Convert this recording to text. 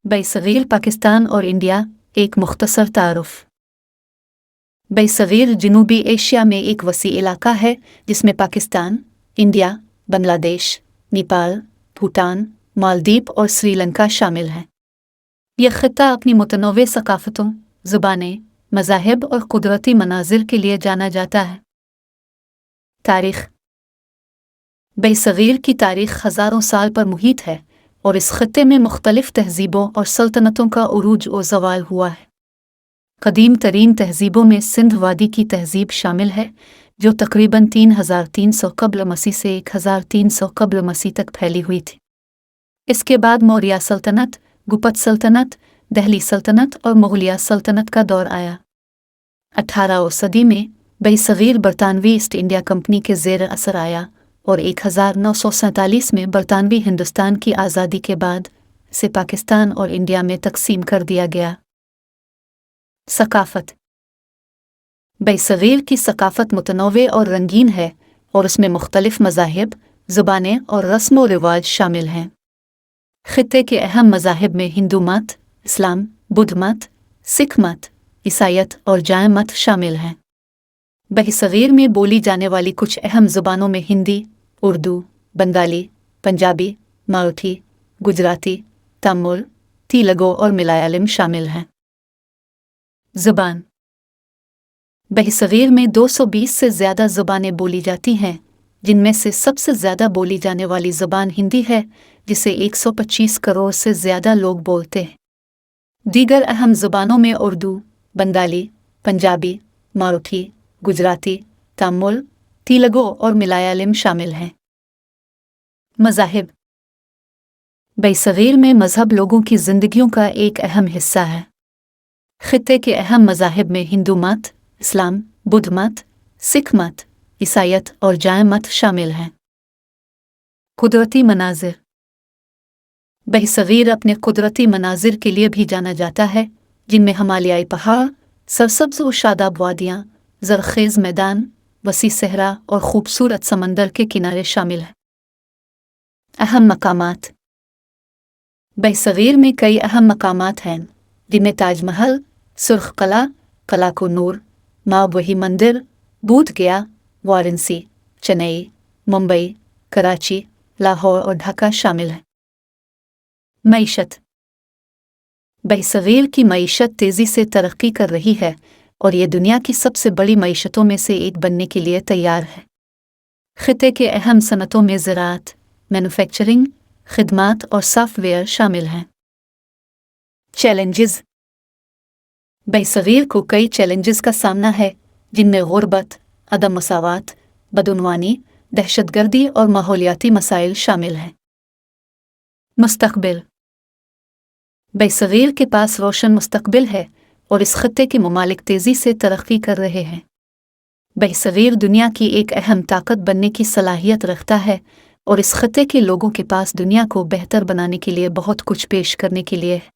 बरसगीर पाकिस्तान और इंडिया एक मुख्तसर तारुफ। बरसगीर जनूबी एशिया में एक वसी इलाका है जिसमें पाकिस्तान, इंडिया, बांग्लादेश, नेपाल, भूटान, मालदीव और श्रीलंका शामिल हैं। यह खित्ता अपनी मुतनव्वे सकाफ़तों, ज़ुबानें, मज़ाहिब और कुदरती मनाज़िर के लिए जाना जाता है। तारीख़। बरसगीर की तारीख़ हज़ारों साल पर मुहित है और इस खित्ते में मुख्तलिफ़ तहज़ीबों और सल्तनतों का उरूज और ज़वाल हुआ है। क़दीम तरीन तहज़ीबों में सिंध वादी की तहज़ीब शामिल है, जो तकरीबन 3300 क़ब्ल मसीह से 1300 क़ब्ल मसीह तक फैली हुई थी। इसके बाद मौर्य सल्तनत, गुप्त सल्तनत, दहली सल्तनत और मुग़लिया सल्तनत का दौर आया। 18वीं सदी में बरसगीर बरतानवी ईस्ट इंडिया कंपनी के ज़ेर असर आया और 1947 में बरतानवी हिंदुस्तान की आज़ादी के बाद इसे पाकिस्तान और इंडिया में तकसीम कर दिया गया। सकाफ़त। बरसगीर की सकाफ़त मुतनव्वे और रंगीन है और उसमें मुख्तलिफ़ मज़ाहिब, ज़ुबानें और रस्म व रिवाज शामिल हैं। खित्ते के अहम मज़ाहिब में हिंदू मत, इस्लाम, बुद्ध मत, सिख मत, ईसाईयत और जैन मत शामिल हैं। बरसगीर में बोली जाने वाली कुछ अहम ज़ुबानों में हिंदी, उर्दू, बंगाली, पंजाबी, मराठी, गुजराती, तमिल, तेलुगु और मलयालम शामिल हैं। ज़ुबान। बरसगीर में 220 से ज़्यादा ज़ुबानें बोली जाती हैं, जिनमें से सबसे ज़्यादा बोली जाने वाली ज़ुबान हिंदी है, जिसे 125 करोड़ से ज़्यादा लोग बोलते हैं। दीगर अहम ज़ुबानों में उर्दू, बंगाली, पंजाबी, मराठी, गुजराती, तमिल, तेलुगु और मलयालम शामिल हैं। मज़ाहिब। बरसगीर में मज़हब लोगों की ज़िंदगियों का एक अहम हिस्सा है। खित्ते के अहम मज़ाहिब में हिंदू मत, इस्लाम, बुद्ध मत, सिख मत, ईसाईयत और जैन मत शामिल हैं। कुदरती मनाज़िर। बरसगीर अपने कुदरती मनाज़िर के लिए भी जाना जाता है, जिनमें हिमालयाई पहाड़, सरसब्ज़ व शादाब वादियाँ, ज़रख़ेज़ मैदान, वसी सहरा और ख़ूबसूरत समंदर के किनारे शामिल हैं। अहम मकामात। बरसगीर में कई अहम मकामात हैं, जिनमें ताजमहल, सुर्ख़ क़ला, क़ला को नूर, मावही मंदिर, बोध गया, वाराणसी, चेन्नई, मुंबई, कराची, लाहौर और ढाका शामिल हैं। मईशत। बरसगीर की मईशत तेज़ी से तरक्की कर रही है और ये दुनिया की सबसे बड़ी मईशतों में से एक बनने के लिए तैयार है। खित्ते के अहम सनतों में ज़राअत, मैन्युफैक्चरिंग, खिदमात और सॉफ्टवेयर शामिल हैं। चैलेंजेस। बरसगीर को कई चैलेंजेस का सामना है, जिनमें गुर्बत, अदम मसावात, बदउनवानी, दहशतगर्दी और माहौलियाती मसाइल शामिल हैं। मुस्तक़बिल। बरसगीर के पास रोशन मुस्तक़बिल है और इस खित्ते के ममालिक तेज़ी से तरक्की कर रहे हैं। बरसगीर दुनिया की एक अहम ताकत बनने की सलाहियत रखता है और इस खित्ते के लोगों के पास दुनिया को बेहतर बनाने के लिए बहुत कुछ पेश करने के लिए है।